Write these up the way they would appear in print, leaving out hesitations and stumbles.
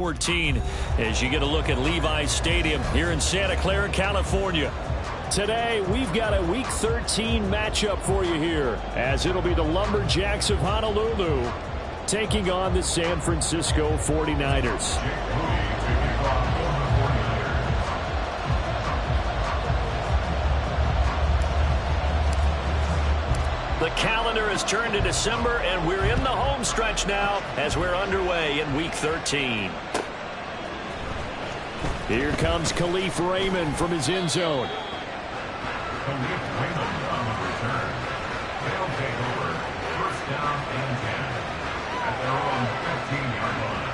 14 as you get a look at Levi's Stadium here in Santa Clara, California. Today, we've got a Week 13 matchup for you here, as it'll be the Lumberjacks of Honolulu taking on the San Francisco 49ers. The calendar has turned to December, and we're in the home stretch now as we're underway in Week 13. Here comes Khalif Raymond from his end zone. Khalif Raymond on the return. They'll take over. First down and 10 at their own 15-yard line.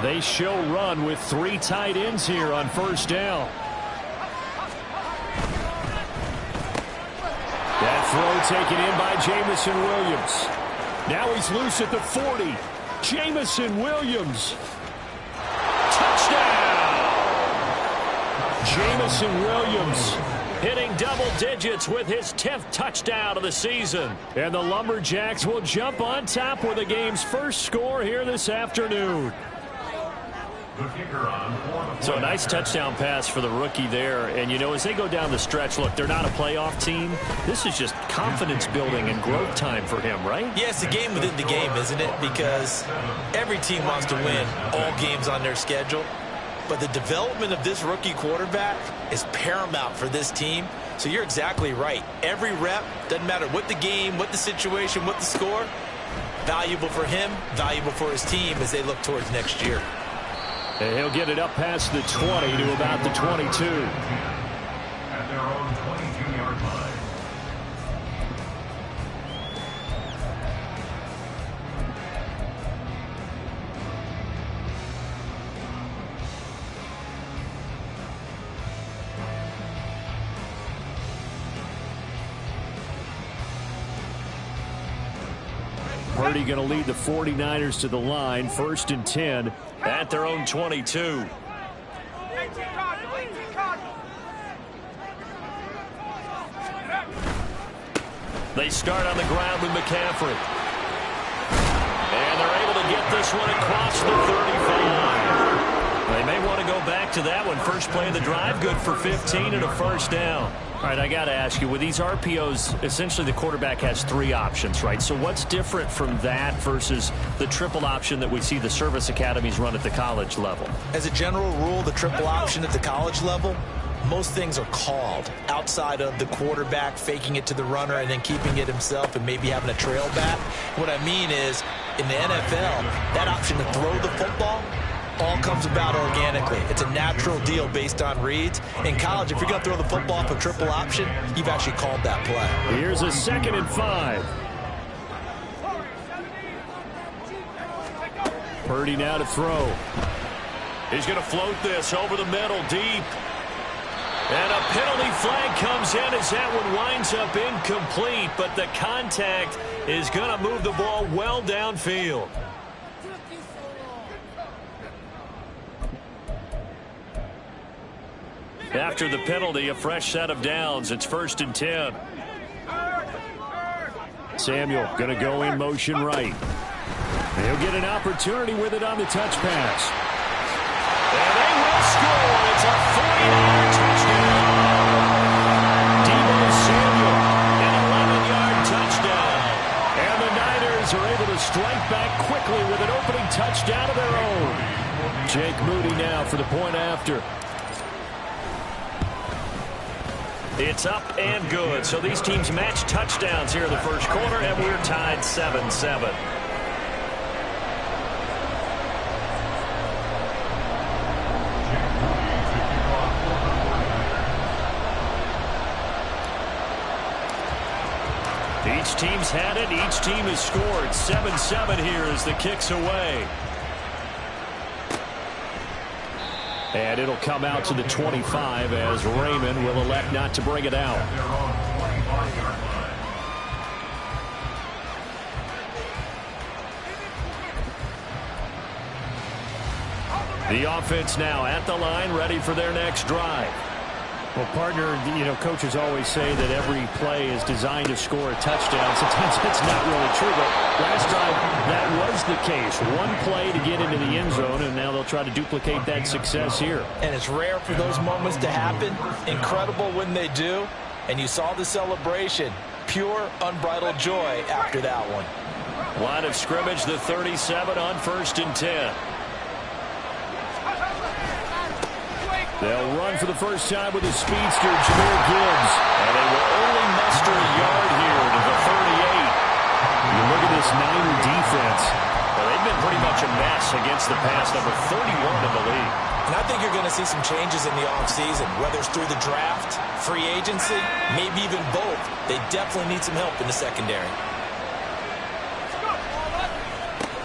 They show run with 3 tight ends here on first down. That throw taken in by Jamison Williams. Now he's loose at the 40. Jamison Williams. Touchdown! Jamison Williams hitting double digits with his 10th touchdown of the season. And the Lumberjacks will jump on top with the game's first score here this afternoon. So a nice touchdown pass for the rookie there. And, you know, as they go down the stretch, look, they're not a playoff team. This is just confidence building and growth time for him, right? Yeah, it's a game within the game, isn't it? Because every team wants to win all games on their schedule. But the development of this rookie quarterback is paramount for this team. So you're exactly right. Every rep, doesn't matter what the game, what the situation, what the score, valuable for him, valuable for his team as they look towards next year. And he'll get it up past the 20 to about the 22. At their own 22-yard line. Purdy going to lead the 49ers to the line, 1st and 10 at their own 22. They start on the ground with McCaffrey. And they're able to get this one across the 35. They may want to go back to that one. First play of the drive, good for 15 and a first down. All right, I got to ask you, with these RPOs, essentially the quarterback has 3 options, right? So what's different from that versus the triple option that we see the service academies run at the college level? As a general rule, the triple option at the college level, most things are called outside of the quarterback faking it to the runner and then keeping it himself and maybe having a trail back. What I mean is, in the NFL, that option to throw the football all comes about organically. It's a natural deal based on reads. In college, if you're going to throw the football off a triple option, you've actually called that play. Here's a 2nd and 5. Purdy now to throw. He's going to float this over the middle, deep. And a penalty flag comes in as that one winds up incomplete, but the contact is going to move the ball well downfield. After the penalty, a fresh set of downs. It's 1st and 10. Samuel going to go in motion right. He'll get an opportunity with it on the touch pass. And they will score. It's a 49er touchdown. Deebo Samuel, an 11-yard touchdown. And the Niners are able to strike back quickly with an opening touchdown of their own. Jake Moody now for the point after. It's up and good. So these teams match touchdowns here in the first quarter, and we're tied 7-7. Each team's had it. Each team has scored. 7-7 here as the kick's away. And it'll come out to the 25 as Raymond will elect not to bring it out. The offense now at the line, ready for their next drive. Well, partner, coaches always say that every play is designed to score a touchdown. Sometimes that's not really true, but last time that was the case. One play to get into the end zone, and now they'll try to duplicate that success here. And it's rare for those moments to happen. Incredible when they do. And you saw the celebration. Pure, unbridled joy after that one. Line of scrimmage, the 37 on 1st and 10. They'll run for the first time with a speedster, Jahmyr Gibbs. And they will only muster a yard here to the 38. You look at this Niner defense. Well, they've been pretty much a mess against the pass, number 31 in the league. And I think you're going to see some changes in the offseason, whether it's through the draft, free agency, maybe even both. They definitely need some help in the secondary.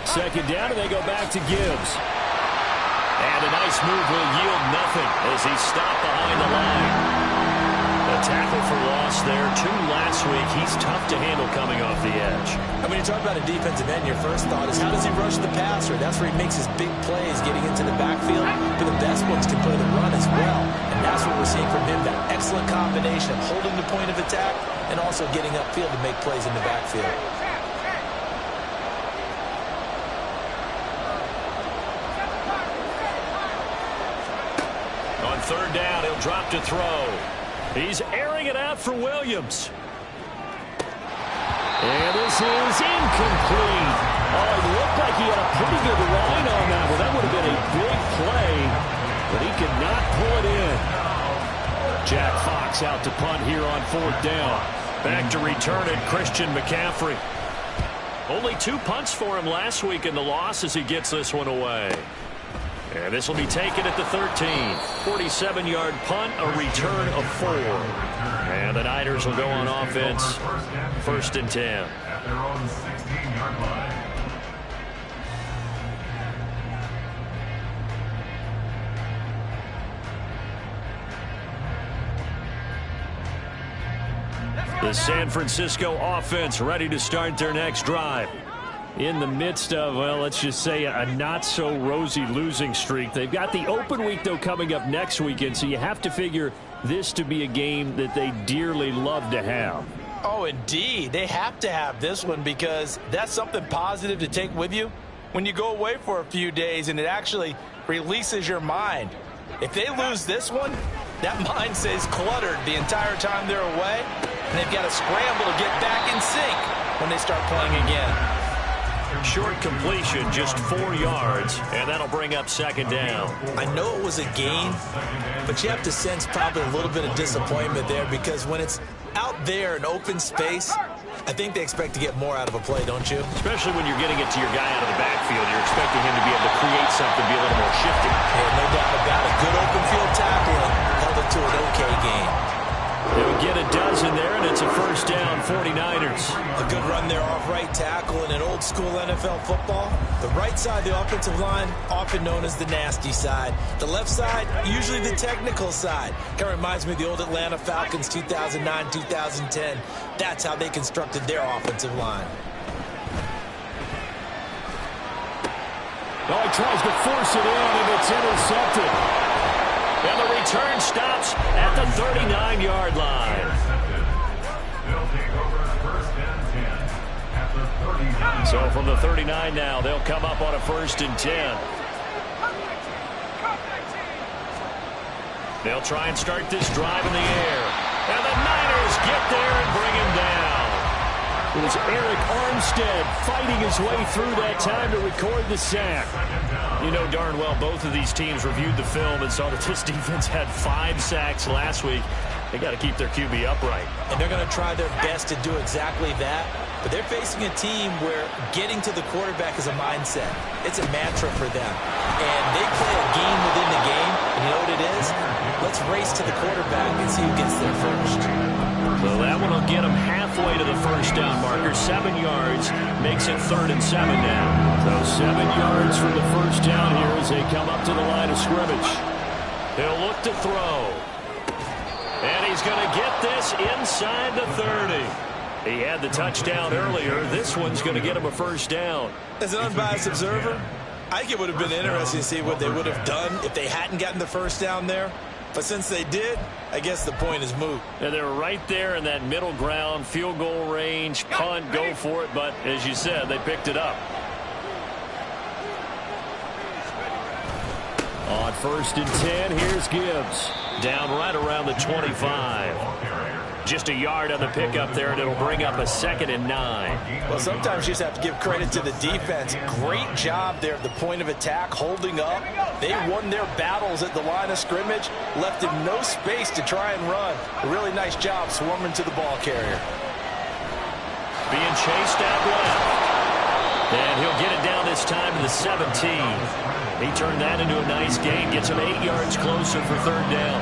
Second down, and they go back to Gibbs. And a nice move will yield nothing as he's stopped behind the line. A tackle for loss there. 2 last week. He's tough to handle coming off the edge. I mean, you talk about a defensive end, your first thought is how does he rush the passer? That's where he makes his big plays getting into the backfield. But the best ones can play the run as well. And that's what we're seeing from him, that excellent combination of holding the point of attack and also getting upfield to make plays in the backfield. Third down, he'll drop to throw. He's airing it out for Williams. And this is incomplete. Oh, it looked like he had a pretty good line on that one. That would have been a big play, but he could not pull it in. Jack Fox out to punt here on 4th down. Back to return it, Christian McCaffrey. Only 2 punts for him last week in the loss as he gets this one away. And this will be taken at the 13. 47-yard punt, a return of 4. And the Niners will go on offense. 1st and 10. At their own 16-yard line. The San Francisco offense ready to start their next drive. In the midst of, well, let's just say a not-so-rosy losing streak. They've got the open week, though, coming up next weekend, so you have to figure this to be a game that they dearly love to have. Oh, indeed. They have to have this one because that's something positive to take with you when you go away for a few days, and it actually releases your mind. If they lose this one, that mind stays cluttered the entire time they're away, and they've got to scramble to get back in sync when they start playing again. Short completion, just 4 yards, and that'll bring up 2nd down. I know it was a gain, but you have to sense probably a little bit of disappointment there because when it's out there in open space, I think they expect to get more out of a play, don't you? Especially when you're getting it to your guy out of the backfield. You're expecting him to be able to create something, be a little more shifty. Yeah, no doubt about it. Good open field tackling held it to an okay game. They'll get a dozen there, and it's a 1st down, 49ers. A good run there off right tackle in an old-school NFL football. The right side of the offensive line, often known as the nasty side. The left side, usually the technical side. Kind of reminds me of the old Atlanta Falcons 2009, 2010. That's how they constructed their offensive line. Oh, he tries to force it in, and it's intercepted. And the return stops at the 39-yard line. They'll take over 1st and 10 at the 39. So from the 39 now, they'll come up on a 1st and 10. They'll try and start this drive in the air. And the Niners get there and bring him down. It was Eric Armstead fighting his way through that time to record the sack. You know darn well both of these teams reviewed the film and saw that this defense had 5 sacks last week. They got to keep their QB upright. And they're going to try their best to do exactly that. But they're facing a team where getting to the quarterback is a mindset. It's a mantra for them. And they play a game within the game. And you know what it is? Let's race to the quarterback and see who gets there first. So that one will get them halfway to the 1st down marker. 7 yards makes it 3rd and 7 now. So 7 yards from the 1st down here as they come up to the line of scrimmage. They'll look to throw. And he's going to get this inside the 30. He had the touchdown earlier. This one's going to get him a 1st down. As an unbiased observer, I think it would have been interesting to see what they would have done if they hadn't gotten the 1st down there. But since they did, I guess the point is moot. And they're right there in that middle ground, field goal range, punt, go for it. But as you said, they picked it up. On 1st and 10, here's Gibbs. Down right around the 25. Just a yard on the pickup there, and it'll bring up a 2nd and 9. Well, sometimes you just have to give credit to the defense. Great job there at the point of attack, holding up. They won their battles at the line of scrimmage, left him no space to try and run. A really nice job swarming to the ball carrier. Being chased out left. And he'll get it down this time to the 17. He turned that into a nice gain, gets him 8 yards closer for 3rd down.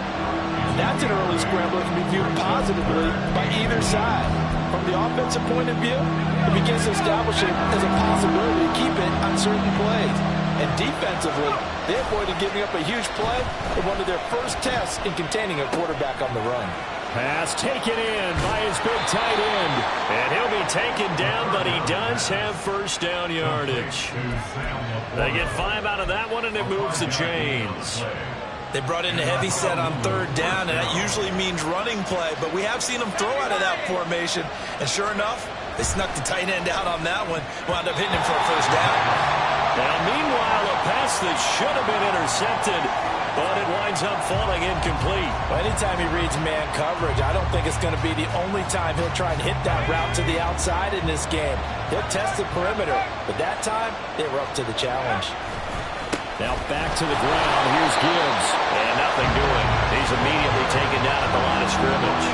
That's an early scramble that can be viewed positively by either side. From the offensive point of view, it begins to establish it as a possibility to keep it on certain plays. And defensively, they avoided giving up a huge play in one of their first tests in containing a quarterback on the run. Pass taken in by his big tight end. And he'll be taken down, but he does have 1st down yardage. They get 5 out of that one, and it moves the chains. They brought in a heavy set on 3rd down, and that usually means running play, but we have seen them throw out of that formation. And sure enough, they snuck the tight end out on that one, wound up hitting him for a 1st down. Now, meanwhile, a pass that should have been intercepted, but it winds up falling incomplete. Well, anytime he reads man coverage, I don't think it's going to be the only time he'll try and hit that route to the outside in this game. He'll test the perimeter, but that time, they were up to the challenge. Now back to the ground. Here's Gibbs. And nothing doing. He's immediately taken down at the line of scrimmage.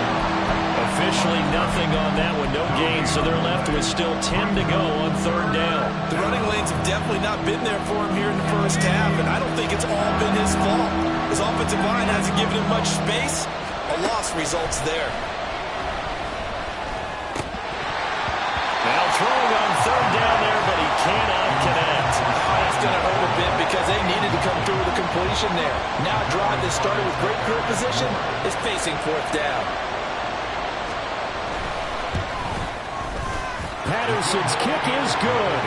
Officially nothing on that one. No gain, so they're left with still 10 to go on 3rd down. The running lanes have definitely not been there for him here in the first half, and I don't think it's all been his fault. His offensive line hasn't given him much space. A loss results there. Now throwing on 3rd down there, but he cannot connect. That's going to hurt a bit because they needed to come through with a completion there. Now a drive that started with great field position is facing 4th down. Patterson's kick is good.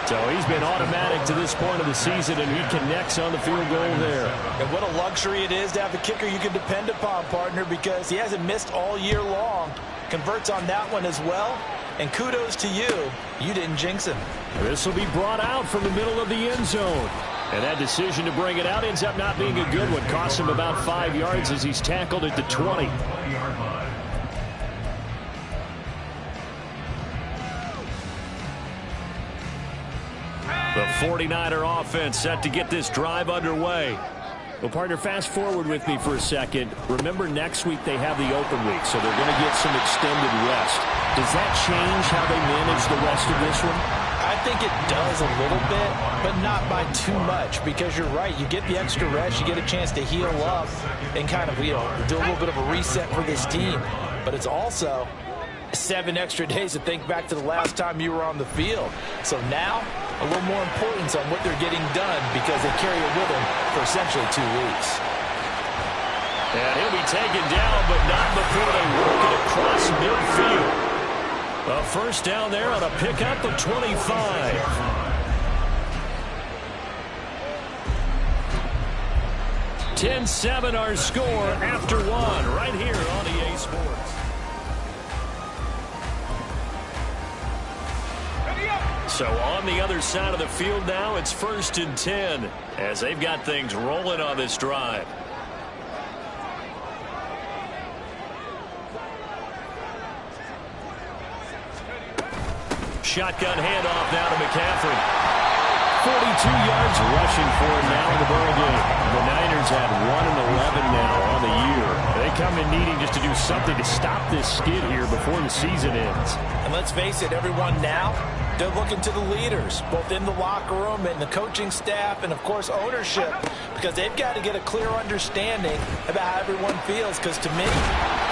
So he's been automatic to this point of the season, and he connects on the field goal there. And what a luxury it is to have a kicker you can depend upon, partner, because he hasn't missed all year long. Converts on that one as well. And kudos to you. You didn't jinx him. This will be brought out from the middle of the end zone. And that decision to bring it out ends up not being a good one. Costs him about 5 yards as he's tackled at the 20. The 49er offense set to get this drive underway. Well, partner, fast forward with me for a second. Remember, next week they have the open week, so they're going to get some extended rest. Does that change how they manage the rest of this one? I think it does a little bit, but not by too much, because you're right. You get the extra rest, you get a chance to heal up and kind of, do a little bit of a reset for this team. But it's also 7 extra days to think back to the last time you were on the field. So now, a little more importance on what they're getting done because they carry it with them for essentially 2 weeks. And he'll be taken down, but not before they work it across midfield. A 1st down there on a pickup of 25. 10-7 our score after 1 right here on EA Sports. So on the other side of the field now, it's 1st and 10 as they've got things rolling on this drive. Shotgun handoff now to McCaffrey. 42 yards rushing for him now in the ball game. The Niners have 1-11 now on the year. They come in needing just to do something to stop this skid here before the season ends. And let's face it, everyone now, they're looking to the leaders, both in the locker room and the coaching staff and, of course, ownership, because they've got to get a clear understanding about how everyone feels, because to me,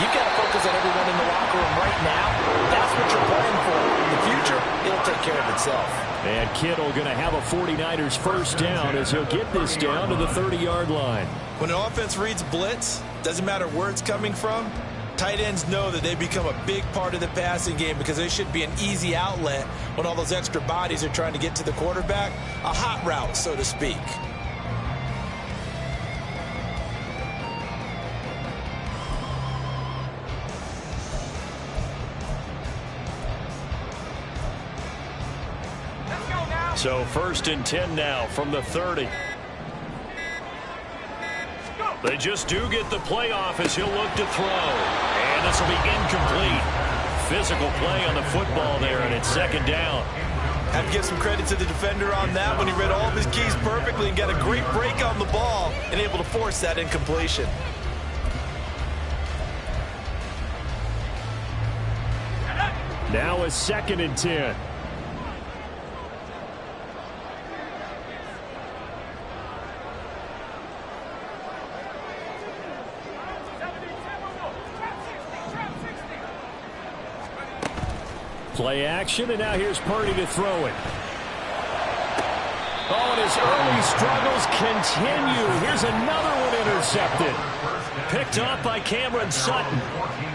you've got to focus on everyone in the locker room right now. That's what you're playing for. In the future, it'll take care of itself. And Kittle going to have a 49ers 1st down as he'll get this down to the 30-yard line. When an offense reads blitz, doesn't matter where it's coming from, tight ends know that they become a big part of the passing game because they should be an easy outlet when all those extra bodies are trying to get to the quarterback. A hot route, so to speak. So 1st and 10 now from the 30. They just do get the play off as he'll look to throw. And this will be incomplete. Physical play on the football there, and it's 2nd down. Have to give some credit to the defender on that when he read all of his keys perfectly and got a great break on the ball and able to force that incompletion. Now a 2nd and 10. Play action, and now here's Purdy to throw it. Oh, and his early struggles continue. Here's another one intercepted. Picked off by Cameron Sutton.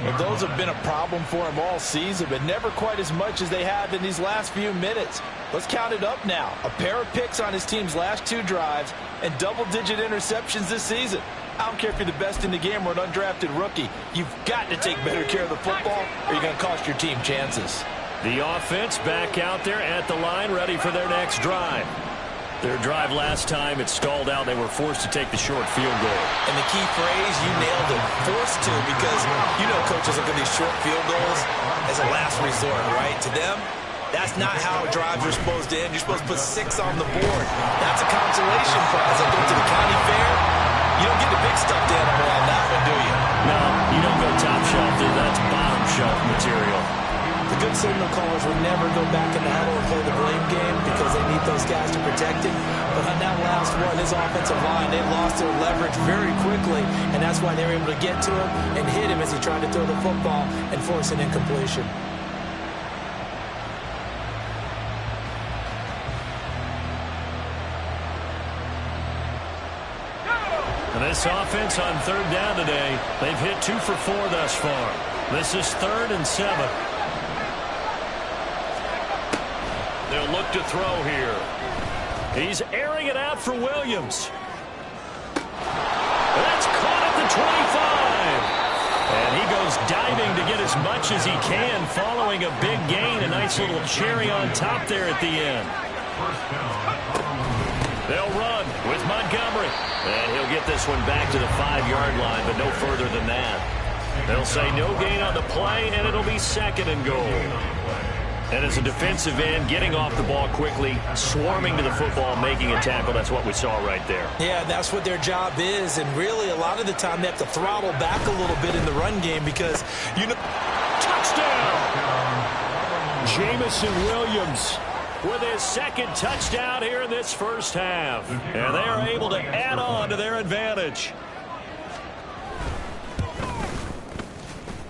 Well, those have been a problem for him all season, but never quite as much as they have in these last few minutes. Let's count it up now. A pair of picks on his team's last 2 drives and double-digit interceptions this season. I don't care if you're the best in the game or an undrafted rookie. You've got to take better care of the football or you're going to cost your team chances. The offense back out there at the line, ready for their next drive. Their drive last time, it stalled out. They were forced to take the short field goal. And the key phrase, you nailed it, forced to, because you know coaches look at these short field goals as a last resort, right? To them, that's not how drives are supposed to end. You're supposed to put 6 on the board. That's a consolation prize. I go to the county fair. You don't get the big stuffed animal on that one, do you? No, you don't go top shelf. That's bottom shelf material. The good signal callers will never go back in the huddle and play the blame game because they need those guys to protect him. But on that last one, his offensive line, they lost their leverage very quickly, and that's why they were able to get to him and hit him as he tried to throw the football and force an incompletion. And this offense on 3rd down today, they've hit 2 for 4 thus far. This is 3rd and 7. They'll look to throw here. He's airing it out for Williams. That's caught at the 25. And he goes diving to get as much as he can following a big gain. A nice little cherry on top there at the end. They'll run with Montgomery. And he'll get this one back to the 5-yard line, but no further than that. They'll say no gain on the play, and it'll be 2nd and goal. And as a defensive end, getting off the ball quickly, swarming to the football, making a tackle, that's what we saw right there. Yeah, that's what their job is. And really, a lot of the time, they have to throttle back a little bit in the run game because, you know... Touchdown! Jamison Williams with his 2nd touchdown here in this first half. And they are able to add on to their advantage.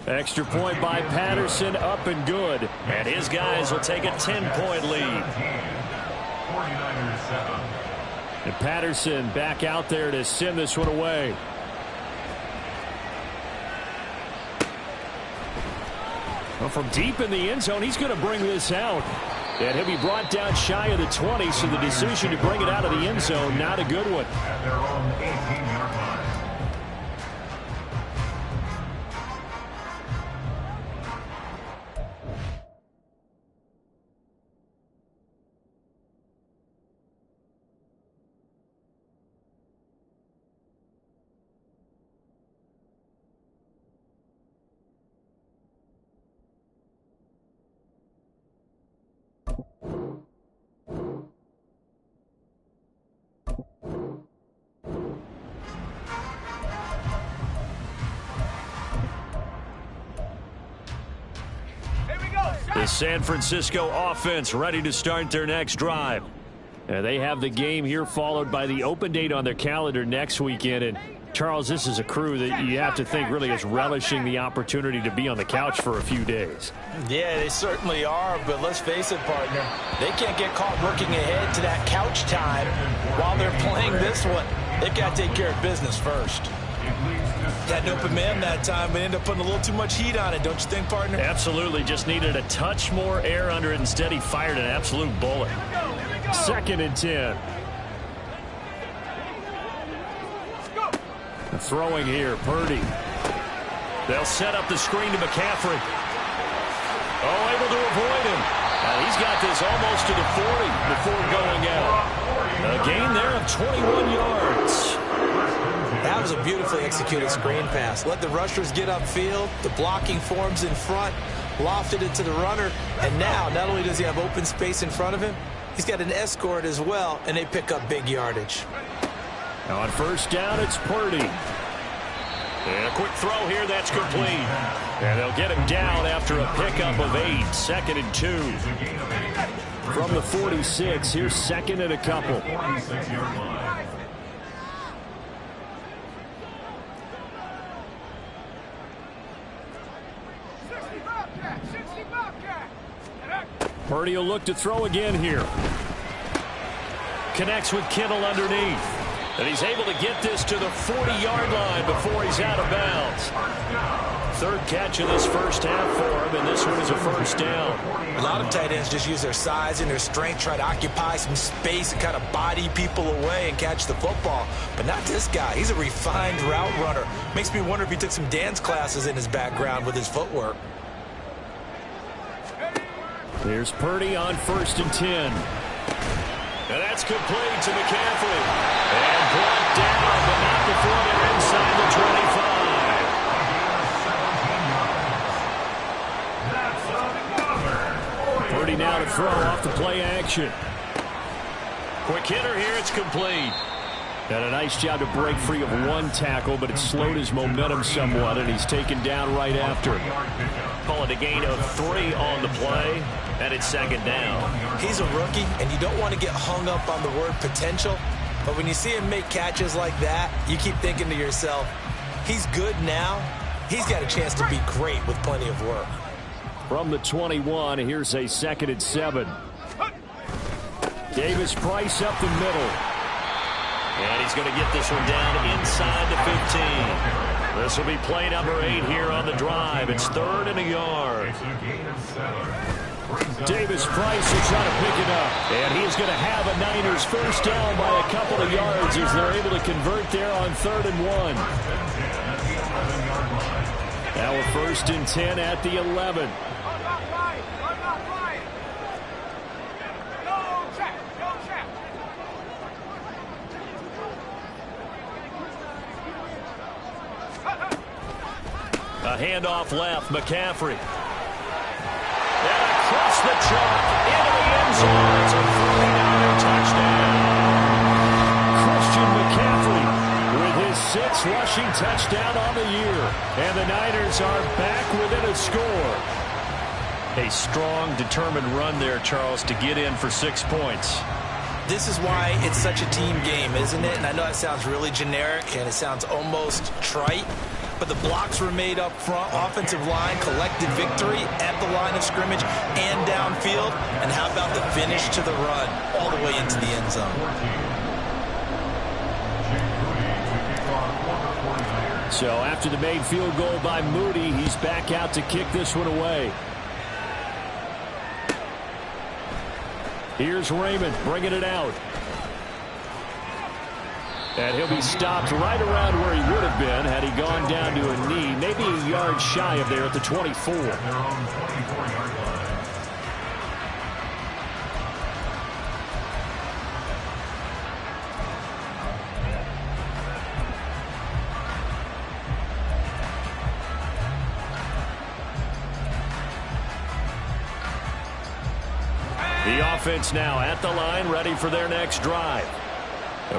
Extra point by Patterson, up and good. And his guys will take a 10-point lead. And Patterson back out there to send this one away. Well, from deep in the end zone, he's going to bring this out. And he'll be brought down shy of the 20, so the decision to bring it out of the end zone, not a good one. At their own 18-yard line. The San Francisco offense ready to start their next drive. And they have the game here followed by the open date on their calendar next weekend. And Charles, this is a crew that you have to think really is relishing the opportunity to be on the couch for a few days. Yeah, they certainly are, but let's face it, partner. They can't get caught looking ahead to that couch time while they're playing this one. They've got to take care of business first. Had an open man that time, but ended up putting a little too much heat on it, don't you think, partner? Absolutely. Just needed a touch more air under it. Instead, he fired an absolute bullet. 2nd and 10. Throwing here, Purdy. They'll set up the screen to McCaffrey. Oh, able to avoid him. He's got this almost to the 40 before going out. A gain there of 21 yards. That was a beautifully executed screen pass. Let the rushers get upfield. The blocking forms in front. Lofted it to the runner. And now, not only does he have open space in front of him, he's got an escort as well, and they pick up big yardage. Now on first down, it's Purdy. And a quick throw here, that's complete. And they'll get him down after a pickup of 8, 2nd and 2. From the 46, here's 2nd and a couple. Purdy will look to throw again here. Connects with Kittle underneath. And he's able to get this to the 40-yard line before he's out of bounds. 3rd catch of this first half for him, and this one is a first down. A lot of tight ends just use their size and their strength, try to occupy some space and kind of body people away and catch the football. But not this guy. He's a refined route runner. Makes me wonder if he took some dance classes in his background with his footwork. Here's Purdy on 1st and 10. And that's complete to McCaffrey. And brought down, but not before they're inside the 25. Purdy now to throw off the play action. Quick hitter here, it's complete. And a nice job to break free of one tackle, but it slowed his momentum somewhat, and he's taken down right after. Call it a gain of 3 on the play, and it's 2nd down. He's a rookie, and you don't want to get hung up on the word potential, but when you see him make catches like that, you keep thinking to yourself, he's good now. He's got a chance to be great with plenty of work. From the 21, here's a 2nd and 7. Davis Price up the middle. And he's going to get this one down inside the 15. This will be play number 8 here on the drive. It's 3rd and a yard. Davis Price will try to pick it up. And he is going to have a Niners first down by a couple of yards as they're able to convert there on 3rd and 1. Now a 1st and 10 at the 11. A handoff left, McCaffrey. And across the chalk, into the end zone. It's a 49er touchdown. Christian McCaffrey with his 6th rushing touchdown on the year. And the Niners are back within a score. A strong, determined run there, Charles, to get in for 6 points. This is why it's such a team game, isn't it? And I know that sounds really generic and it sounds almost trite, but the blocks were made up front. Offensive line collected victory at the line of scrimmage and downfield. And how about the finish to the run all the way into the end zone? So after the made field goal by Moody, he's back out to kick this one away. Here's Raymond bringing it out. And he'll be stopped right around where he would have been had he gone down to a knee, maybe a yard shy of there at the 24. The offense now at the line, ready for their next drive.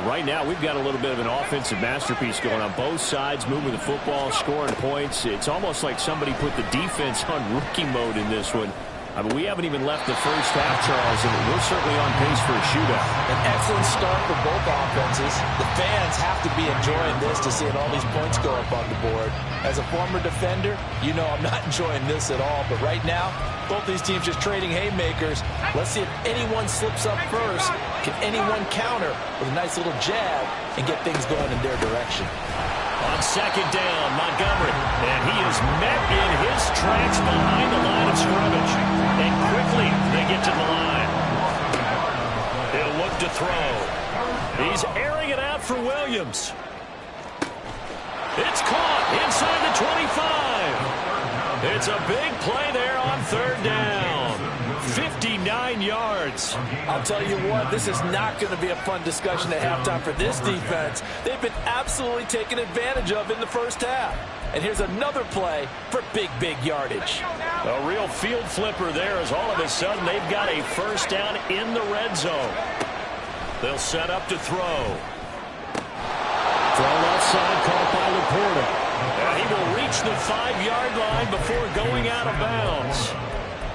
Right now, we've got a little bit of an offensive masterpiece going on both sides, moving the football, scoring points. It's almost like somebody put the defense on rookie mode in this one. I mean, we haven't even left the first half, Charles, and we're certainly on pace for a shootout. An excellent start for both offenses. The fans have to be enjoying this to seeing all these points go up on the board. As a former defender, you know I'm not enjoying this at all. But right now, both these teams just trading haymakers. Let's see if anyone slips up first. Can anyone counter with a nice little jab and get things going in their direction? On second down, Montgomery. And he is met in his tracks behind the line of scrimmage. And quickly they get to the line. He'll look to throw. He's airing it out for Williams. It's caught inside the 25. It's a big play there on third down. 59 14 yards. I'll tell you what, this is not going to be a fun discussion at halftime for this defense. They've been absolutely taken advantage of in the first half. And here's another play for big yardage. A real field flipper there as all of a sudden they've got a first down in the red zone. They'll set up to throw. Throw left side caught by Laporta. And he will reach the 5-yard line before going out of bounds.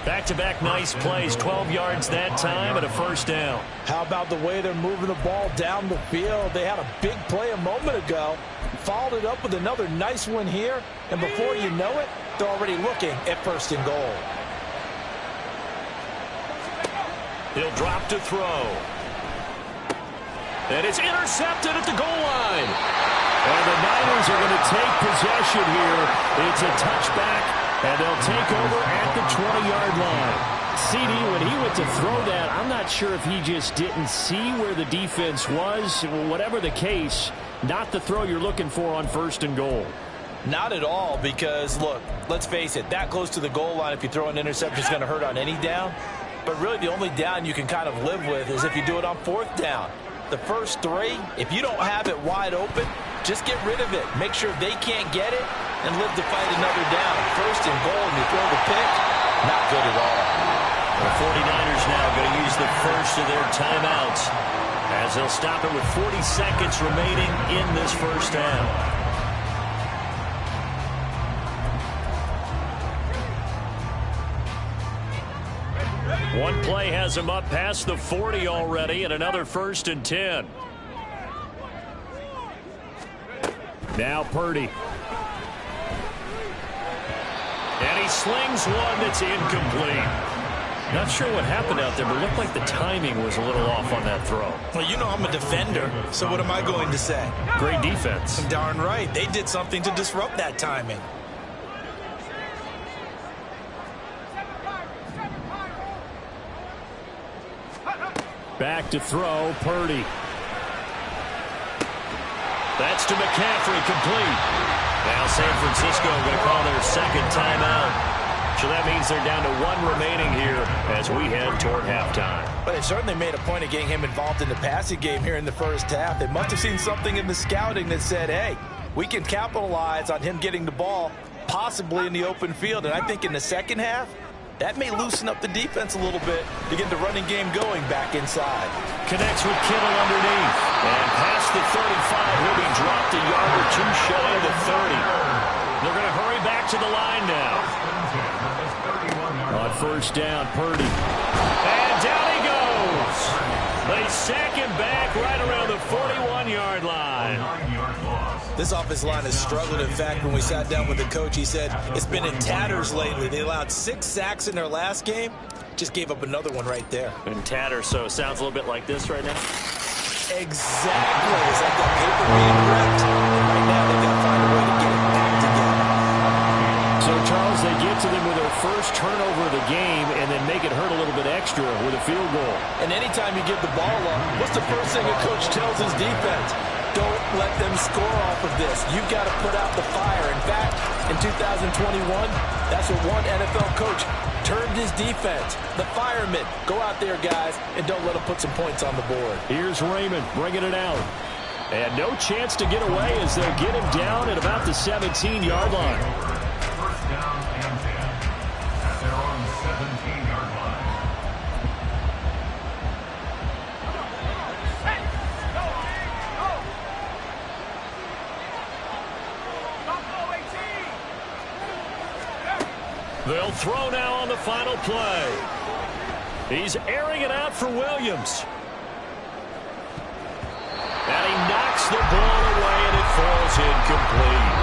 Back-to-back nice plays, 12 yards that time and a first down. How about the way they're moving the ball down the field? They had a big play a moment ago, followed it up with another nice one here, and before you know it, they're already looking at first and goal. He'll drop to throw. And it's intercepted at the goal line. And the Niners are going to take possession here. It's a touchback, and they'll take over at the 20-yard line. CD, when he went to throw that, I'm not sure if he just didn't see where the defense was. Whatever the case, not the throw you're looking for on first and goal. Not at all, because, look, let's face it, that close to the goal line, if you throw an interception, is going to hurt on any down. But really the only down you can kind of live with is if you do it on fourth down. The first three, if you don't have it wide open, just get rid of it. Make sure they can't get it and live to fight another down. First and goal, and you throw the pick, not good at all. The 49ers now going to use the first of their timeouts as they'll stop it with 40 seconds remaining in this first half. One play has him up past the 40 already, and another first and 10. Now Purdy. And he slings one that's incomplete. Not sure what happened out there, but it looked like the timing was a little off on that throw. Well, you know I'm a defender, so what am I going to say? Great defense. Darn right. They did something to disrupt that timing. Back to throw, Purdy. That's to McCaffrey, complete. Now San Francisco going to call their second timeout. So that means they're down to one remaining here as we head toward halftime. But they certainly made a point of getting him involved in the passing game here in the first half. They must have seen something in the scouting that said, hey, we can capitalize on him getting the ball possibly in the open field. And I think in the second half, that may loosen up the defense a little bit to get the running game going back inside. Connects with Kittle underneath. And past the 35, he'll be dropped a yard or two shy of the 30. They're going to hurry back to the line now. On first down, Purdy. And down he goes. They sack him back right around the 41-yard line. This offensive line has struggled. In fact, when we sat down with the coach, he said it's been in tatters lately. They allowed 6 sacks in their last game. Just gave up another one right there. In tatters, so it sounds a little bit like this right now. Exactly. It's like that paper being ripped. Right now, they've got to find a way to get it back together. So, Charles, they get to them with their first turnover of the game and then make it hurt a little bit extra with a field goal. And anytime you give the ball up, what's the first thing a coach tells his defense? Don't let them score off of this. You've got to put out the fire. In fact, in 2021, that's what one NFL coach termed his defense. The firemen. Go out there, guys, and don't let them put some points on the board. Here's Raymond bringing it out. And no chance to get away as they'll get him down at about the 17-yard line. First down and 10 at their own 17-yard line. They'll throw now on the final play. He's airing it out for Williams. And he knocks the ball away, and it falls incomplete.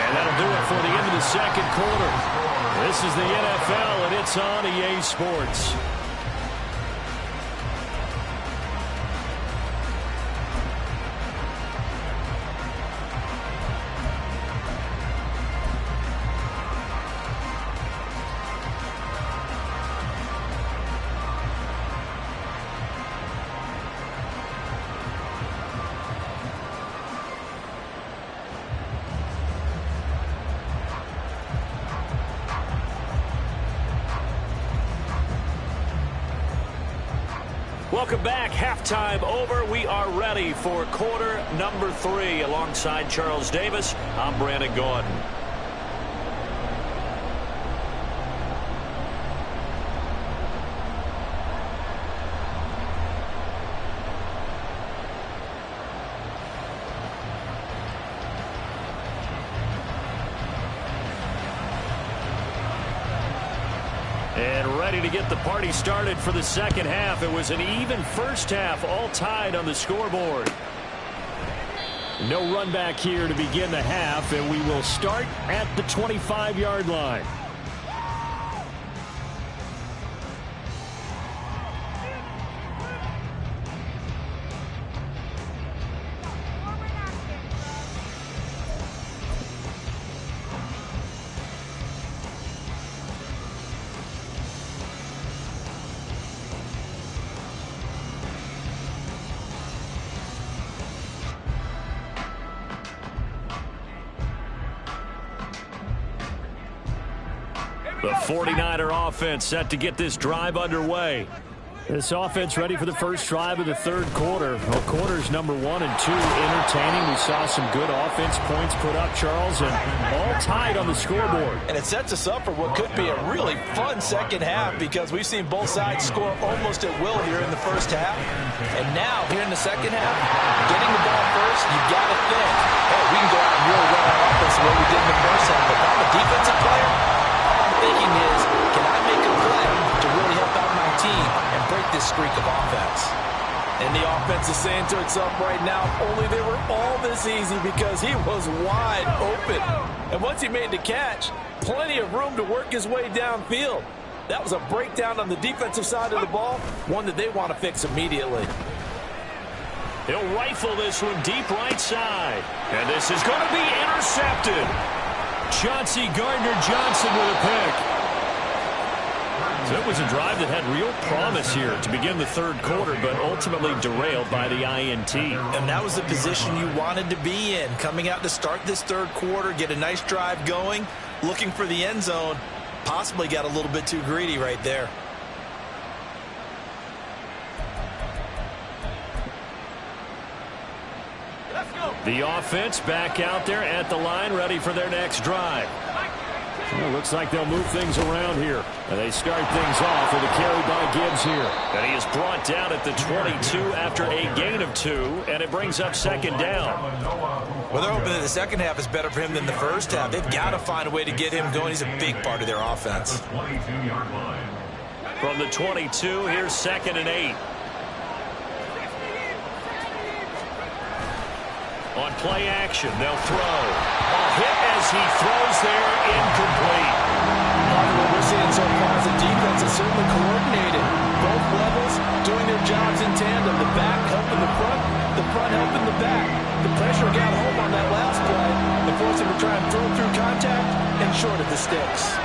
And that'll do it for the end of the second quarter. This is the NFL, and it's on EA Sports. Welcome back. Halftime over. We are ready for quarter number 3. Alongside Charles Davis, I'm Brandon Gordon. And ready to get the party started for the second half. It was an even first half, all tied on the scoreboard. No run back here to begin the half, and we will start at the 25-yard line. The 49er offense set to get this drive underway. This offense ready for the first drive of the third quarter. Well, quarters number 1 and 2 entertaining. We saw some good offense points put up, Charles, and all tied on the scoreboard. And it sets us up for what could be a really fun second half because we've seen both sides score almost at will here in the first half. And now, here in the second half, getting the ball first, you got to think, hey, we can go out and really run our offense the way we did in the first half. But if I'm a defensive player, thinking is, can I make a play to really help out my team and break this streak of offense? And the offense is saying to itself right now, only they were all this easy because he was wide open. And once he made the catch, plenty of room to work his way downfield. That was a breakdown on the defensive side of the ball, one that they want to fix immediately. He'll rifle this one deep right side. And this is going to be intercepted. Chauncey Gardner-Johnson with a pick. So it was a drive that had real promise here to begin the third quarter, but ultimately derailed by the INT. And that was the position you wanted to be in. Coming out to start this third quarter, get a nice drive going, looking for the end zone. Possibly got a little bit too greedy right there. The offense back out there at the line, ready for their next drive. Well, looks like they'll move things around here. And they start things off with a carry by Gibbs here. And he is brought down at the 22 after a gain of 2, and it brings up second down. Well, they're hoping that the second half is better for him than the first half. They've got to find a way to get him going. He's a big part of their offense. From the 22, here's 2nd and 8. On play action, they'll throw. A hit as he throws there, incomplete. What we're seeing so far is the defense is certainly coordinated. Both levels doing their jobs in tandem. The back helping the front helping the back. The pressure got home on that last play. They forced him to try and throw through contact and short of the sticks.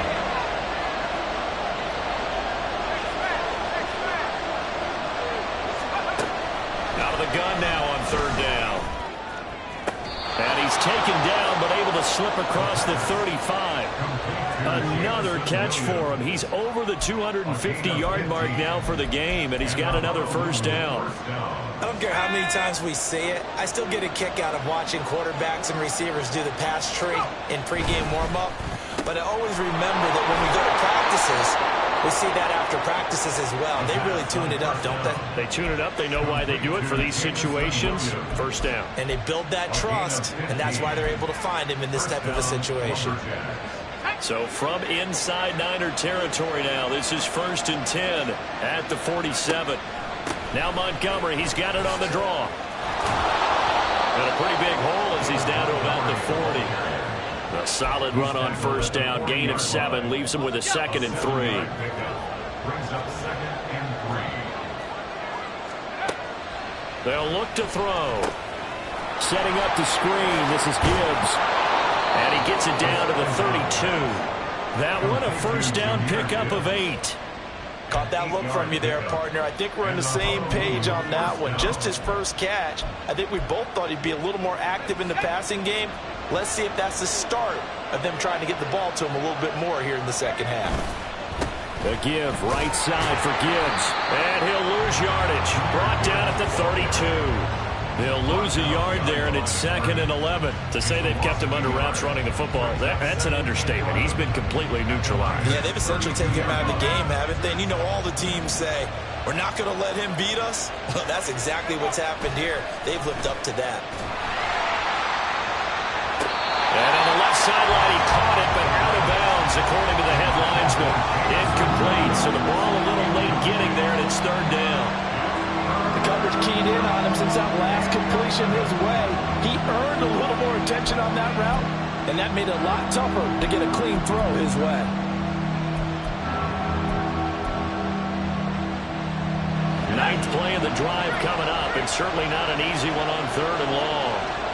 Out of the gun now on third down. And he's taken down, but able to slip across the 35. Another catch for him. He's over the 250-yard mark now for the game, and he's got another first down. I don't care how many times we say it. I still get a kick out of watching quarterbacks and receivers do the pass tree in pregame warm-up. But I always remember that when we go to practices, we see that after practices as well. They really tune it up, don't they? They tune it up. They know why they do it for these situations. First down. And they build that trust, and that's why they're able to find him in this type of a situation. So from inside Niner territory now, this is 1st and 10 at the 47. Now Montgomery, he's got it on the draw. And a pretty big hole as he's down to about the 40. A solid run on first down. Gain of 7 leaves him with a 2nd and 3. They'll look to throw. Setting up the screen. This is Gibbs. And he gets it down to the 32. That one a first down pickup of 8. Caught that look from you there, partner. I think we're on the same page on that one. Just his first catch. I think we both thought he'd be a little more active in the passing game. Let's see if that's the start of them trying to get the ball to him a little bit more here in the second half. The give, right side for Gibbs. And he'll lose yardage. Brought down at the 32. They'll lose a yard there, and it's 2nd and 11. To say they've kept him under wraps running the football, that's an understatement. He's been completely neutralized. Yeah, they've essentially taken him out of the game, haven't they? And you know all the teams say, we're not going to let him beat us. Well, that's exactly what's happened here. They've lived up to that. And on the left sideline, he caught it, but out of bounds, according to the head linesman. Incomplete, so the ball a little late getting there, and it's 3rd down. The coverage keyed in on him since that last completion his way. He earned a little more attention on that route, and that made it a lot tougher to get a clean throw his way. Ninth play of the drive coming up, and certainly not an easy one on 3rd and long.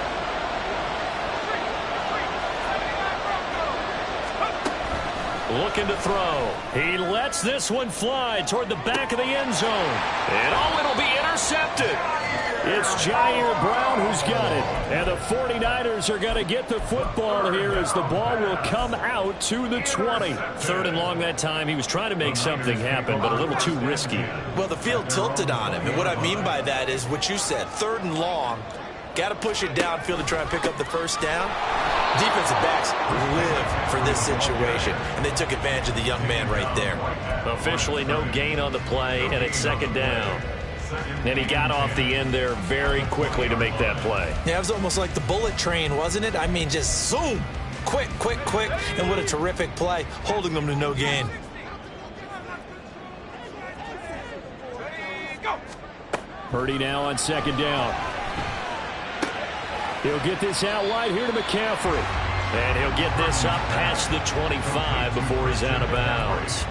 Looking to throw. He lets this one fly toward the back of the end zone. And it'll be intercepted. It's Jair Brown who's got it. And the 49ers are going to get the football here as the ball will come out to the 20. 3rd and long that time. He was trying to make something happen, but a little too risky. Well, the field tilted on him. And what I mean by that is what you said. 3rd and long. Got to push it downfield to try and pick up the 1st down. Defensive backs live for this situation, and they took advantage of the young man right there. Officially no gain on the play, and it's 2nd down. And he got off the end there very quickly to make that play. Yeah, it was almost like the bullet train, wasn't it? I mean, just zoom. Quick, quick, quick. And what a terrific play, holding them to no gain. Purdy now on 2nd down. He'll get this out wide here to McCaffrey. And he'll get this up past the 25 before he's out of bounds.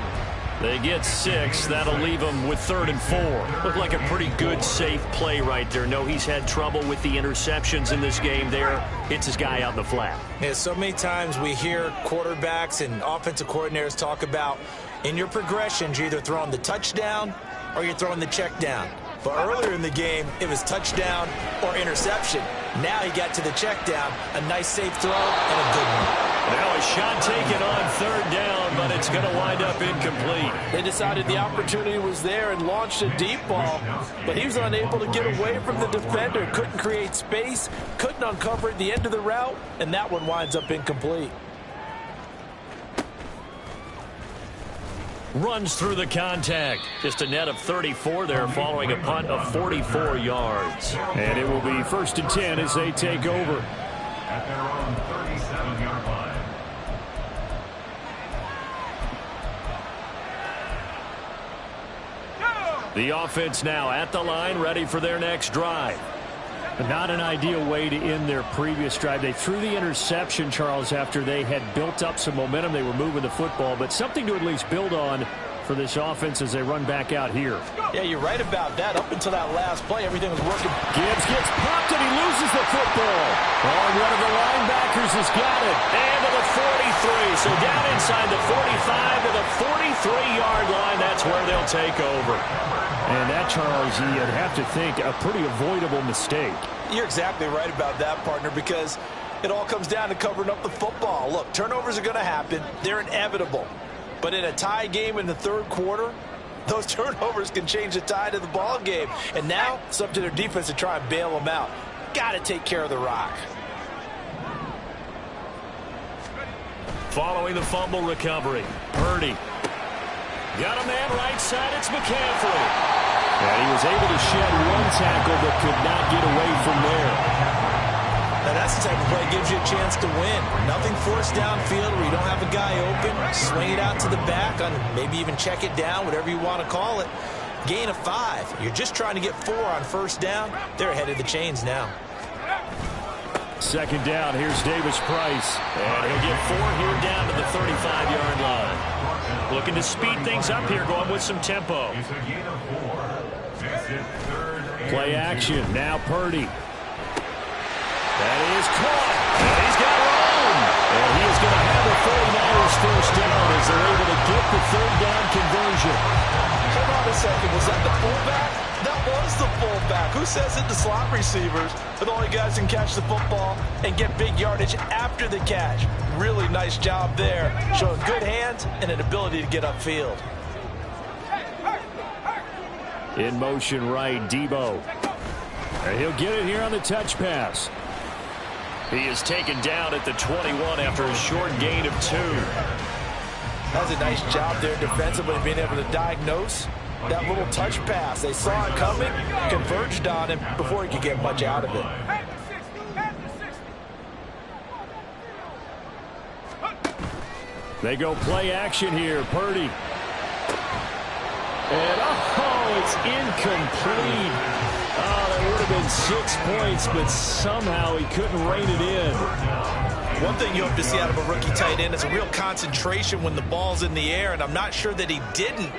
They get 6. That'll leave him with 3rd and 4. Looked like a pretty good, safe play right there. No, he's had trouble with the interceptions in this game there. Hits his guy out in the flat. Yeah, so many times we hear quarterbacks and offensive coordinators talk about in your progressions, you're either throwing the touchdown or you're throwing the check down. But earlier in the game, it was touchdown or interception. Now he got to the check down, a nice safe throw, and a good one. Now a shot taken on 3rd down, but it's going to wind up incomplete. They decided the opportunity was there and launched a deep ball, but he was unable to get away from the defender. Couldn't create space, couldn't uncover at the end of the route, and that one winds up incomplete. Runs through the contact. Just a net of 34 there following a punt of 44 yards. And it will be 1st and 10 as they take over. At their own 37-yard line. The offense now at the line, ready for their next drive. Not an ideal way to end their previous drive. They threw the interception, Charles, after they had built up some momentum. They were moving the football, but something to at least build on for this offense as they run back out here. Yeah, you're right about that. Up until that last play, everything was working. Gibbs gets popped, and he loses the football. Oh, one of the linebackers has got it. And to the 43. So down inside the 45 to the 43-yard line. That's where they'll take over. And that, Charles, you'd have to think a pretty avoidable mistake. You're exactly right about that, partner, because it all comes down to covering up the football. Look, turnovers are going to happen. They're inevitable. But in a tie game in the 3rd quarter, those turnovers can change the tide of the ball game. And now it's up to their defense to try and bail them out. Got to take care of the rock. Following the fumble recovery, Purdy. Got a man right side, it's McCaffrey. And he was able to shed one tackle but could not get away from there. Now that's the type of play that gives you a chance to win. Nothing forced downfield where you don't have a guy open. Swing it out to the back, on maybe even check it down, whatever you want to call it. Gain of 5. You're just trying to get 4 on 1st down. They're ahead of the chains now. 2nd down, here's Davis Price. And he'll get 4 here down to the 35-yard line. Looking to speed things up here, going with some tempo. It's a gain of 4. Makes it 3rd and Play 2. action, now Purdy. That is caught, and he's got room. And he is going to have the 49ers 1st down as they're able to get the 3rd down conversion. Hold on a second. Was that the fullback? That was the fullback. Who says it? The slot receivers are the only guys who can catch the football and get big yardage after the catch. Really nice job there, showing good hands and an ability to get upfield. In motion right, Debo. And he'll get it here on the touch pass. He is taken down at the 21 after a short gain of 2. That's a nice job there defensively, being able to diagnose that little touch pass. They saw it coming, converged on him before he could get much out of it. They go play action here. Purdy. And, it's incomplete. Oh, that would have been 6 points, but somehow he couldn't rein it in. One thing you hope to see out of a rookie tight end is a real concentration when the ball's in the air, and I'm not sure that he didn't,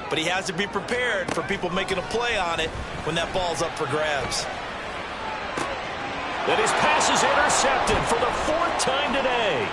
but he has to be prepared for people making a play on it when that ball's up for grabs. And his pass is intercepted for the 4th time today.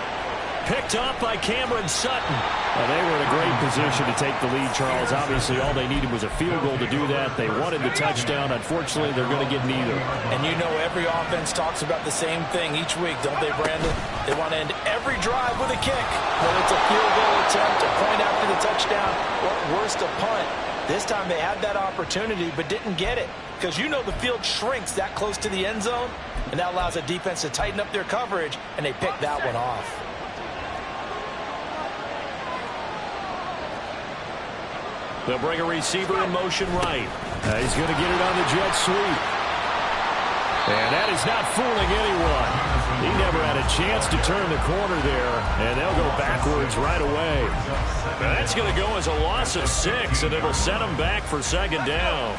Picked up by Cameron Sutton. Well, they were in a great position to take the lead, Charles. Obviously, all they needed was a field goal to do that. They wanted the touchdown. Unfortunately, they're going to get neither. And you know every offense talks about the same thing each week, don't they, Brandon? They want to end every drive with a kick. Whether it's a field goal attempt, a point after the touchdown, or at worst, a punt. This time they had that opportunity but didn't get it. Because you know the field shrinks that close to the end zone, and that allows a defense to tighten up their coverage, and they picked that one off. They'll bring a receiver in motion right. He's going to get it on the jet sweep. And that is not fooling anyone. He never had a chance to turn the corner there, and they'll go backwards right away. Now that's going to go as a loss of 6, and it'll set them back for 2nd down.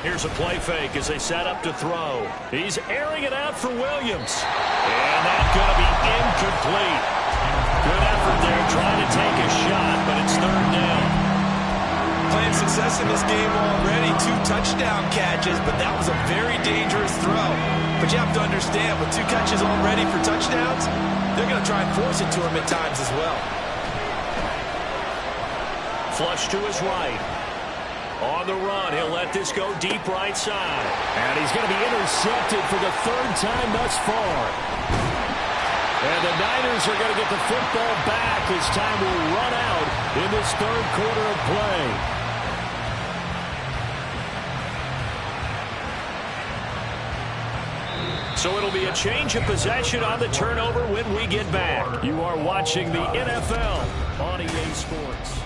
Here's a play fake as they set up to throw. He's airing it out for Williams. And that's going to be incomplete. Good effort there trying to take a shot, but it's 3rd down. Playing success in this game already. 2 touchdown catches, but that was a very dangerous throw. But you have to understand, with 2 catches already for touchdowns, they're going to try and force it to him at times as well. Flush to his right. On the run, he'll let this go deep right side. And he's going to be intercepted for the 3rd time thus far. And the Niners are going to get the football back as time will run out in this 3rd quarter of play. So it'll be a change of possession on the turnover when we get back. You are watching the NFL on EA Sports.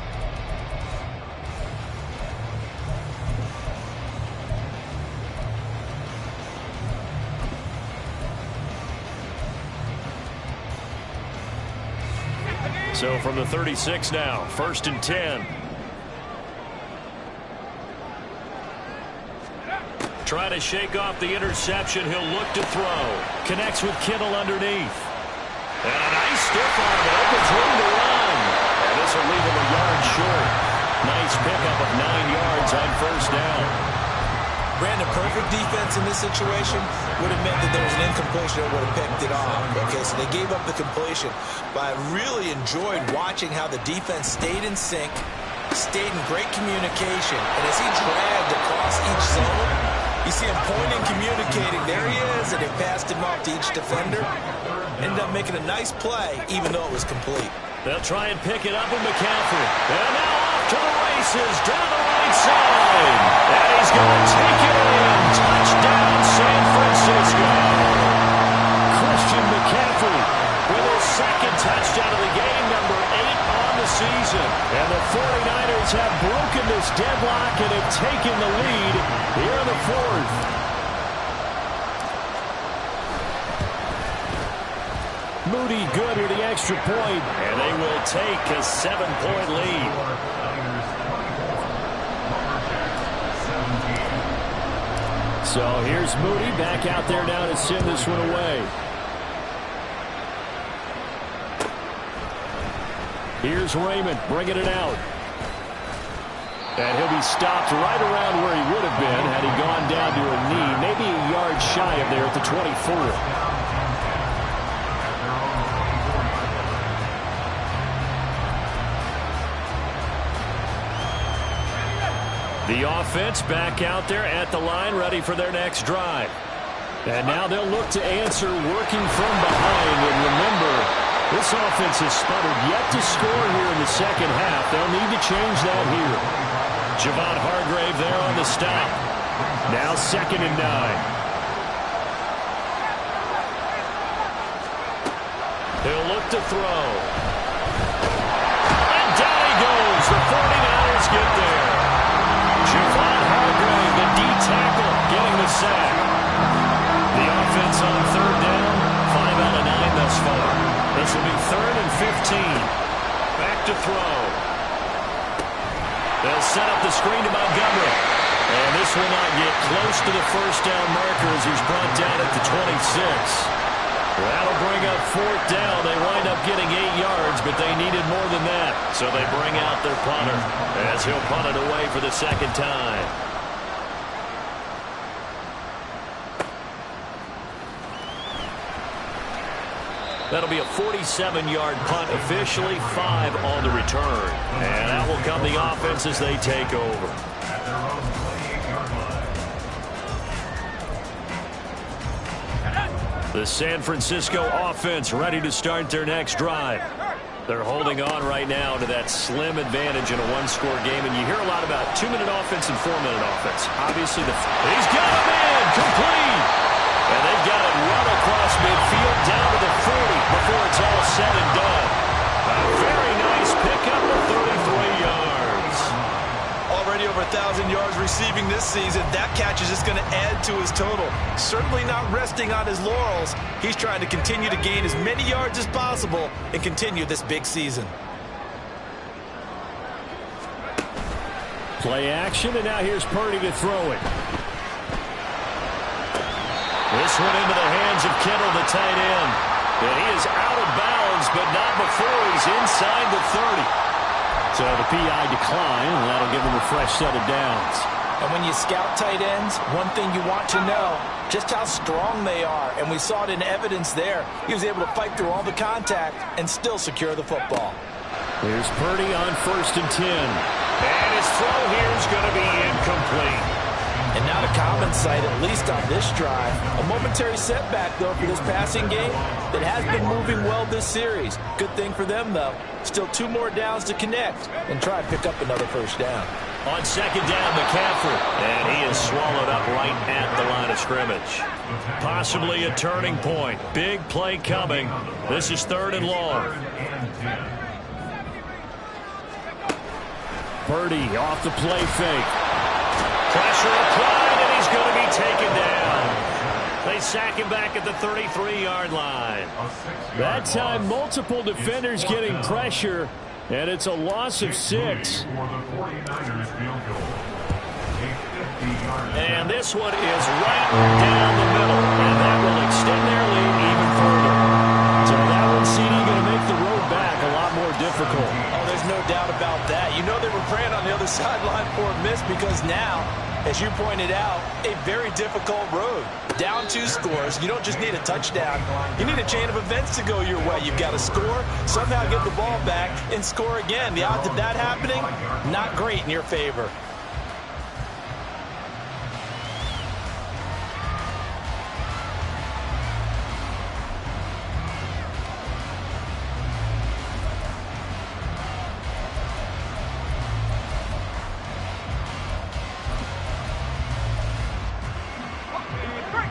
So from the 36 now, 1st and 10. Trying to shake off the interception. He'll look to throw. Connects with Kittle underneath. And a nice stiff arm. It opens room to run. And this will leave him a yard short. Nice pickup of 9 yards on 1st down. Brandon, perfect defense in this situation would have meant that there was an incompletion that would have picked it off. Okay, so they gave up the completion. But I really enjoyed watching how the defense stayed in sync, stayed in great communication. And as he dragged across each zone, you see him pointing, communicating. There he is, and they passed him off to each defender. Ended up making a nice play, even though it was complete. They'll try and pick it up with McCaffrey. And now off to the races, down the right side. And he's going to take it in. Touchdown, San Francisco. Christian McCaffrey with his 2nd touchdown of the game, number 8 on the season. And the 49ers have broken this deadlock and have taken the lead here in the 4th. Moody good with the extra point, and they will take a 7-point lead. So here's Moody back out there now to send this one away. Here's Raymond bringing it out. And he'll be stopped right around where he would have been had he gone down to a knee, maybe a yard shy of there at the 24. The offense back out there at the line, ready for their next drive. And now they'll look to answer working from behind. And remember, this This offense has sputtered yet to score here in the second half. They'll need to change that here. Javon Hargrave there on the stop. Now 2nd and 9. He'll look to throw. And down he goes. The 49ers get there. Javon Hargrave, the D tackle, getting the sack. The offense on 3rd down, 5 out of 9 thus far. This will be 3rd and 15. Back to throw. They'll set up the screen to Montgomery. And this will not get close to the 1st down marker as he's brought down at the 26. That'll bring up 4th down. They wind up getting 8 yards, but they needed more than that. So they bring out their punter as he'll punt it away for the 2nd time. That'll be a 47-yard punt, officially 5 on the return. And that will come the offense as they take over. The San Francisco offense ready to start their next drive. They're holding on right now to that slim advantage in a one-score game, and you hear a lot about 2-minute offense and 4-minute offense. Obviously, he's got him in, complete. And they've got it run across midfield down to the 40 before it's all said and done. A very nice pickup of 33 yards. Already over 1,000 yards receiving this season. That catch is just going to add to his total. Certainly not resting on his laurels. He's trying to continue to gain as many yards as possible and continue this big season. Play action, and now here's Purdy to throw it. This one into the hands of Kittle, the tight end. And he is out of bounds, but not before he's inside the 30. So the PI decline, and that'll give him a fresh set of downs. And when you scout tight ends, one thing you want to know, just how strong they are. And we saw it in evidence there. He was able to fight through all the contact and still secure the football. Here's Purdy on 1st and 10. And his throw here is going to be incomplete. And not a common sight, at least on this drive. A momentary setback, though, for this passing game that has been moving well this series. Good thing for them, though. Still 2 more downs to connect and try to pick up another 1st down. On 2nd down, McCaffrey. And he is swallowed up right at the line of scrimmage. Possibly a turning point. Big play coming. This is 3rd and long. Purdy off the play fake. Pressure applied, and he's going to be taken down. They sack him back at the 33-yard line. That time, multiple defenders getting pressure, and it's a loss of 6. And this one is right down the middle, and that will extend their lead even further. So that one, CD, going to make the road back a lot more difficult. Oh, there's no doubt about that. You know they were praying on the other sideline for a miss because now, as you pointed out, a very difficult road. Down 2 scores. You don't just need a touchdown. You need a chain of events to go your way. You've got to score, somehow get the ball back, and score again. The odds of that happening, not great in your favor.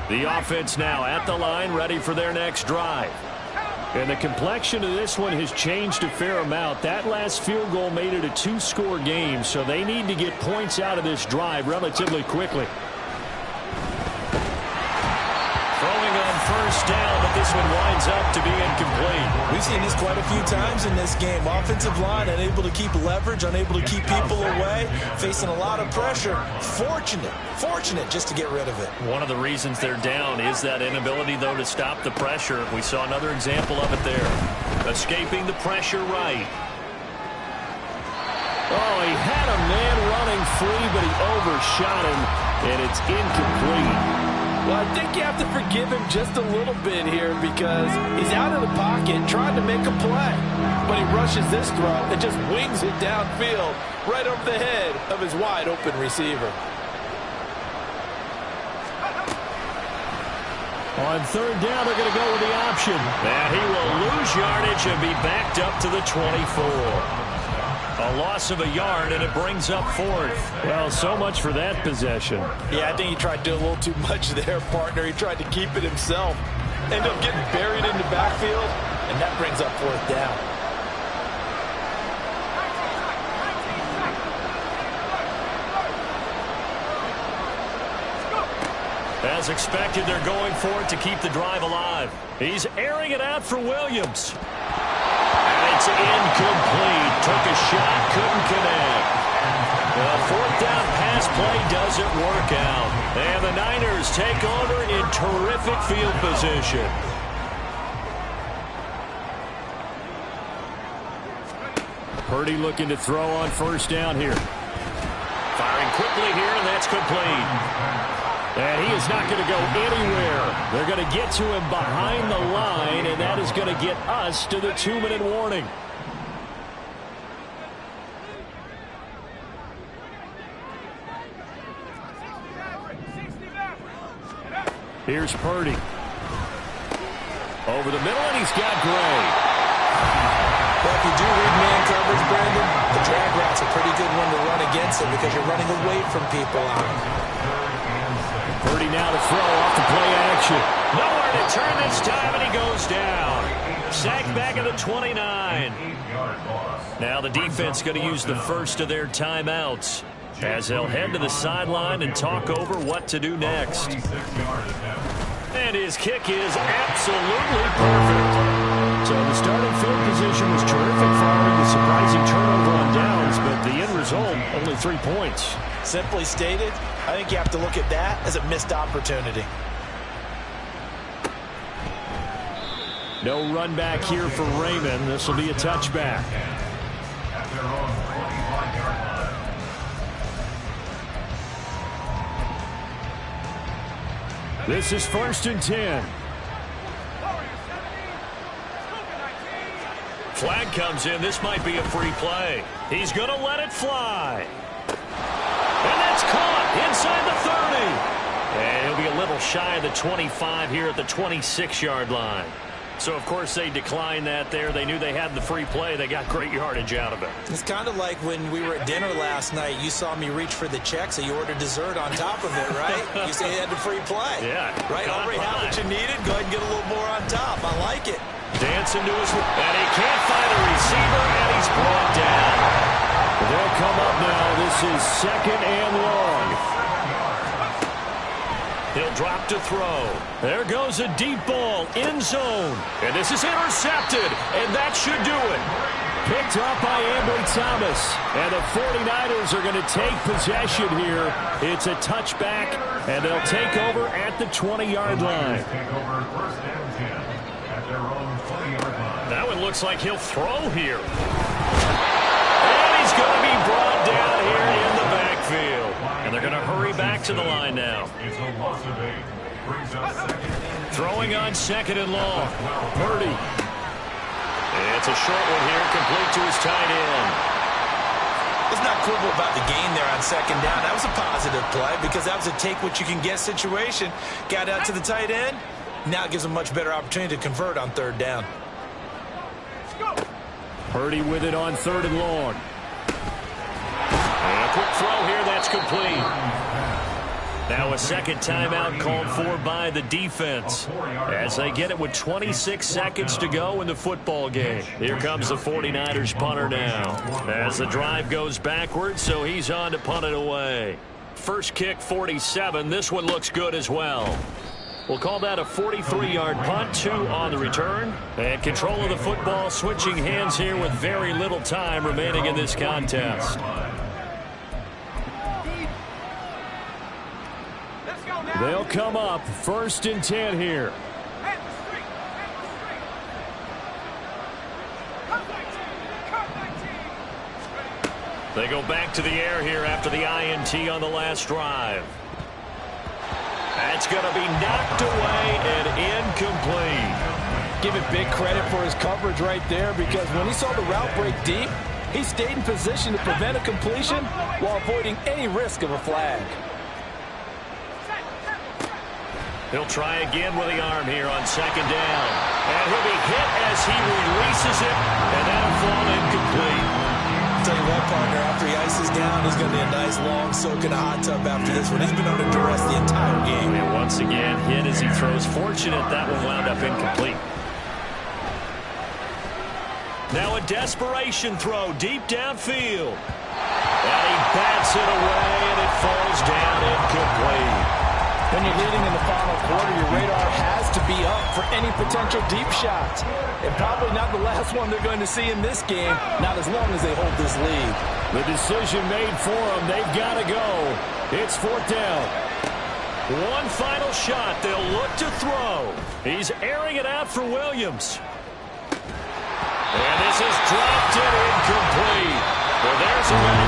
The offense now at the line, ready for their next drive. And the complexion of this one has changed a fair amount. That last field goal made it a 2-score game, so they need to get points out of this drive relatively quickly. Throwing on 1st down, but this one winds up to be incomplete. We've seen this quite a few times in this game. Offensive line unable to keep leverage, unable to keep people away, facing a lot of pressure. Fortunate just to get rid of it. One of the reasons they're down is that inability, though, to stop the pressure. We saw another example of it there. Escaping the pressure right. Oh, he had a man running free, but he overshot him, and it's incomplete. Well, I think you have to forgive him just a little bit here because he's out of the pocket trying to make a play. But he rushes this throw and just wings it downfield right over the head of his wide-open receiver. On 3rd down, they're going to go with the option. And he will lose yardage yardage and be backed up to the 24. A loss of a yard, and it brings up fourth. Well, so much for that possession. Yeah, I think he tried to do a little too much there, partner. He tried to keep it himself. Ended up getting buried in the backfield, and that brings up fourth down. As expected, they're going for it to keep the drive alive. He's airing it out for Williams. And it's incomplete. Took a shot, couldn't connect. The fourth down pass play doesn't work out. And the Niners take over in terrific field position. Purdy looking to throw on first down here. Firing quickly here, and that's complete. And he is not going to go anywhere. They're going to get to him behind the line, and that is going to get us to the 2-minute warning. Here's Purdy. Over the middle, and he's got Gray. Well, if you do read man coverage, Brandon, the drag route's a pretty good one to run against it because you're running away from people out. Purdy now to throw off the play action. Nowhere to turn this time, and he goes down. Sacked back at the 29. Now the defense going to use the first of their timeouts as they'll head to the sideline and talk over what to do next. And his kick is absolutely perfect. So the starting field position was terrific following the surprising turnover on downs, but the end result, only 3 points. Simply stated, I think you have to look at that as a missed opportunity. No run back here for Raymond. This will be a touchback. This is 1st and 10. Flag comes in. This might be a free play. He's going to let it fly. And that's caught inside the 30. And he'll be a little shy of the 25 here at the 26-yard line. So, of course, they declined that there. They knew they had the free play. They got great yardage out of it. It's kind of like when we were at dinner last night. You saw me reach for the check, so you ordered dessert on top of it, right? You say you had the free play. Yeah. Right? Already have what you needed. Go ahead and get a little more on top. I like it. Dancing to his... And he can't find a receiver, and he's brought down. They'll come up now. This is 2nd and long. He'll drop to throw. There goes a deep ball, end zone. And this is intercepted, and that should do it. Picked up by Ambry Thomas. And the 49ers are going to take possession here. It's a touchback, and they'll take over at the 20-yard line. That one looks like he'll throw here. And he's going to be brought down here in the backfield. And they're going to hurry back to the line now. Throwing on 2nd and long. Purdy. It's a short one here, complete to his tight end. Let's not quibble about the gain there on 2nd down. That was a positive play because that was a take-what-you-can-get situation. Got out to the tight end. Now it gives them a much better opportunity to convert on 3rd down. Purdy with it on 3rd and long. And a quick throw here, that's complete. Now a second timeout called for by the defense as they get it with 26 seconds to go in the football game. Here comes the 49ers punter now as the drive goes backwards, so he's on to punt it away. First kick 47. This one looks good as well. We'll call that a 43-yard punt, 2 on the return. And control of the football switching hands here with very little time remaining in this contest. They'll come up 1st and 10 here. They go back to the air here after the INT on the last drive. That's going to be knocked away and incomplete. Give it big credit for his coverage right there because when he saw the route break deep, he stayed in position to prevent a completion while avoiding any risk of a flag. He'll try again with the arm here on 2nd down. And he'll be hit as he releases He's going to need a nice long soak in a hot tub after this one. He's been under duress the entire game. And once again, hit as he throws. Fortunate that one wound up incomplete. Now a desperation throw deep downfield. And he bats it away, and it falls down incomplete. When you're leading in the final quarter, your radar has to be up for any potential deep shots. And probably not the last one they're going to see in this game, not as long as they hold this lead. The decision made for them. They've got to go. It's 4th down. One final shot. They'll look to throw. He's airing it out for Williams. And this is dropped and incomplete. Well, there's a